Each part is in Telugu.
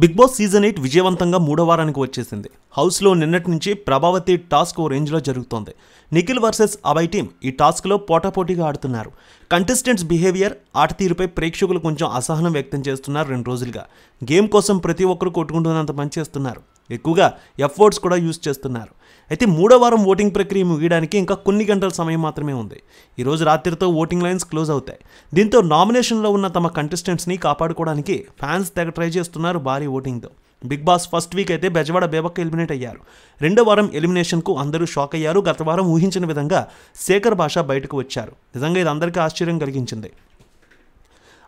బిగ్ బాస్ సీజన్ 8 విజయవంతంగా మూడో వారానికి వచ్చేసింది. హౌస్లో నిన్నటి నుంచి ప్రభావతి టాస్క్ ఓ రేంజ్లో జరుగుతోంది. నిఖిల్ వర్సెస్ అభయ్ టీం ఈ టాస్క్లో పోటాపోటీగా ఆడుతున్నారు. కంటెస్టెంట్స్ బిహేవియర్, ఆట తీరుపై ప్రేక్షకులు కొంచెం అసహనం వ్యక్తం చేస్తున్నారు. 2 రోజులుగా గేమ్ కోసం ప్రతి ఒక్కరు కొట్టుకుంటున్నంత పని చేస్తున్నారు. ఎక్కువగా ఎఫర్ట్స్ కూడా యూజ్ చేస్తున్నారు. అయితే మూడో వారం ఓటింగ్ ప్రక్రియ ముగియడానికి ఇంకా కొన్ని గంటల సమయం మాత్రమే ఉంది. ఈరోజు రాత్రితో ఓటింగ్ లైన్స్ క్లోజ్ అవుతాయి. దీంతో నామినేషన్లో ఉన్న తమ కంటెస్టెంట్స్ని కాపాడుకోవడానికి ఫ్యాన్స్ తెగ ట్రై చేస్తున్నారు భారీ ఓటింగ్తో. బిగ్ బాస్ ఫస్ట్ వీక్ అయితే బెజవాడ బేబక్క ఎలిమినేట్ అయ్యారు. రెండో వారం ఎలిమినేషన్కు అందరూ షాక్ అయ్యారు. గత వారం ఊహించిన విధంగా శేఖర్ భాష బయటకు వచ్చారు. నిజంగా ఇది అందరికీ ఆశ్చర్యం కలిగించింది.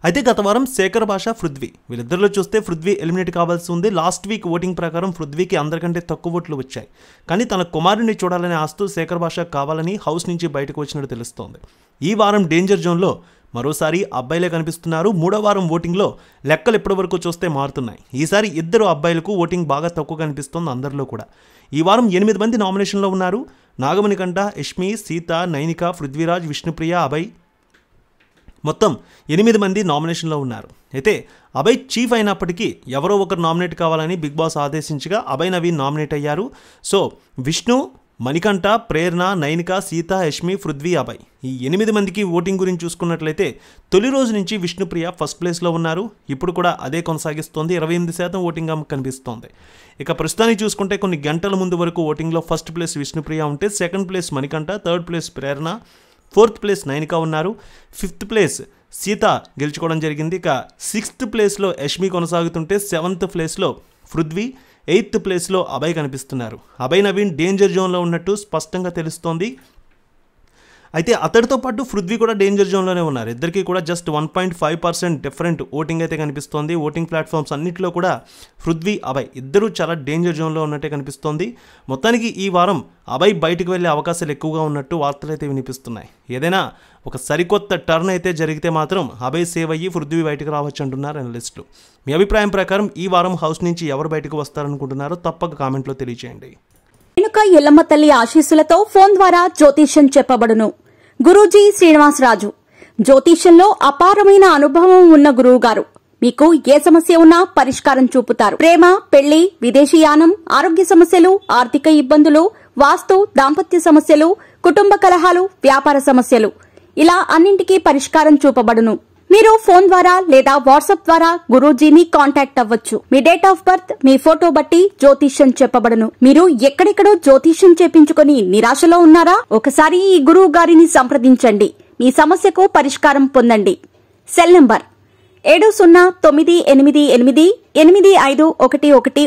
అయితే గత వారం శేఖర్ భాష, పృథ్వీ వీళ్ళిద్దరిలో చూస్తే పృథ్వీ ఎలిమినేట్ కావాల్సి ఉంది. లాస్ట్ వీక్ ఓటింగ్ ప్రకారం పృథ్వీకి అందరికంటే తక్కువ ఓట్లు వచ్చాయి. కానీ తన కుమారుడిని చూడాలనే ఆస్తూ శేఖర్ భాష కావాలని హౌస్ నుంచి బయటకు వచ్చినట్టు తెలుస్తోంది. ఈ వారం డేంజర్ జోన్లో మరోసారి అబ్బాయిలే కనిపిస్తున్నారు. మూడో వారం ఓటింగ్లో లెక్కలు ఇప్పటి వరకు చూస్తే మారుతున్నాయి. ఈసారి ఇద్దరు అబ్బాయిలకు ఓటింగ్ బాగా తక్కువ కనిపిస్తోంది అందరిలో కూడా. ఈ వారం 8 మంది నామినేషన్లో ఉన్నారు. నాగమణికంఠ, యష్మి, సీత, నైనిక, పృథ్వీరాజ్, విష్ణుప్రియ, అభయ్ మొత్తం 8 మంది నామినేషన్లో ఉన్నారు. అయితే అభయ్ చీఫ్ అయినప్పటికీ ఎవరో ఒకరు నామినేట్ కావాలని బిగ్ బాస్ ఆదేశించగా అభయ్ నవీన్ నామినేట్ అయ్యారు. సో విష్ణు, మణికంఠ, ప్రేరణ, నైనిక, సీత, యష్మి, పృథ్వీ, అభయ్ ఈ 8 మందికి ఓటింగ్ గురించి చూసుకున్నట్లయితే తొలి రోజు నుంచి విష్ణుప్రియ ఫస్ట్ ప్లేస్లో ఉన్నారు. ఇప్పుడు కూడా అదే కొనసాగిస్తోంది. 28% ఓటింగ్ కనిపిస్తోంది. ఇక ప్రస్తుతానికి చూసుకుంటే కొన్ని గంటల ముందు వరకు ఓటింగ్లో ఫస్ట్ ప్లేస్ విష్ణుప్రియ ఉంటే, second place Manikanta, third place Prerana, 4th place Nainika ఉన్నారు. 5th ప్లేస్ సీత గెలుచుకోవడం జరిగింది. ఇక 6th ప్లేస్లో యష్మి కొనసాగుతుంటే 7th ప్లేస్లో పృథ్వీ, 8th ప్లేస్లో అభయ్ కనిపిస్తున్నారు. అభయ్ నవీన్ డేంజర్ జోన్లో ఉన్నట్టు స్పష్టంగా తెలుస్తోంది. అయితే అతడితో పాటు పృథ్వీ కూడా డేంజర్ జోన్లోనే ఉన్నారు. ఇద్దరికి కూడా జస్ట్ 1.5% డిఫరెంట్ ఓటింగ్ అయితే కనిపిస్తోంది. ఓటింగ్ ప్లాట్ఫామ్స్ అన్నింటిలో కూడా పృథ్వీ, అభయ్ ఇద్దరూ చాలా డేంజర్ జోన్లో ఉన్నట్టే కనిపిస్తోంది. మొత్తానికి ఈ వారం అభయ్ బయటకు వెళ్ళే అవకాశాలు ఎక్కువగా ఉన్నట్టు వార్తలు అయితే వినిపిస్తున్నాయి. ఏదైనా ఒక సరికొత్త టర్న్ అయితే జరిగితే మాత్రం అభయ్ సేవ్ అయ్యి పృథ్వీ బయటకు రావచ్చు అంటున్నారు అనలిస్టులు. మీ అభిప్రాయం ప్రకారం ఈ వారం హౌస్ నుంచి ఎవరు బయటకు వస్తారనుకుంటున్నారో తప్పక కామెంట్లో తెలియజేయండి. రేణుక ఎల్లమ్మ తల్లి ఆశీస్సులతో ఫోన్ ద్వారా జ్యోతిష్యం చెప్పబడును. గురూజీ శ్రీనివాసరాజు జ్యోతిష్యంలో అపారమైన అనుభవం ఉన్న గురువు గారు మీకు ఏ సమస్య ఉన్నా పరిష్కారం చూపుతారు. ప్రేమ, పెళ్లి, విదేశీయానం, ఆరోగ్య సమస్యలు, ఆర్థిక ఇబ్బందులు, వాస్తు, దాంపత్య సమస్యలు, కుటుంబ కలహాలు, వ్యాపార సమస్యలు ఇలా అన్నింటికీ పరిష్కారం చూపబడును. మీరు ఫోన్ ద్వారా లేదా వాట్సాప్ ద్వారా గురూజీని కాంటాక్ట్ అవ్వచ్చు. మీ డేట్ ఆఫ్ బర్త్, మీ ఫోటో బట్టి జ్యోతిష్యం చెప్పబడును. మీరు ఎక్కడెక్కడో జ్యోతిష్యం చేపించుకుని నిరాశలో ఉన్నారా? ఒకసారి ఈ గురువు గారిని సంప్రదించండి. మీ సమస్యకు పరిష్కారం పొందండి. Cell number 7098888511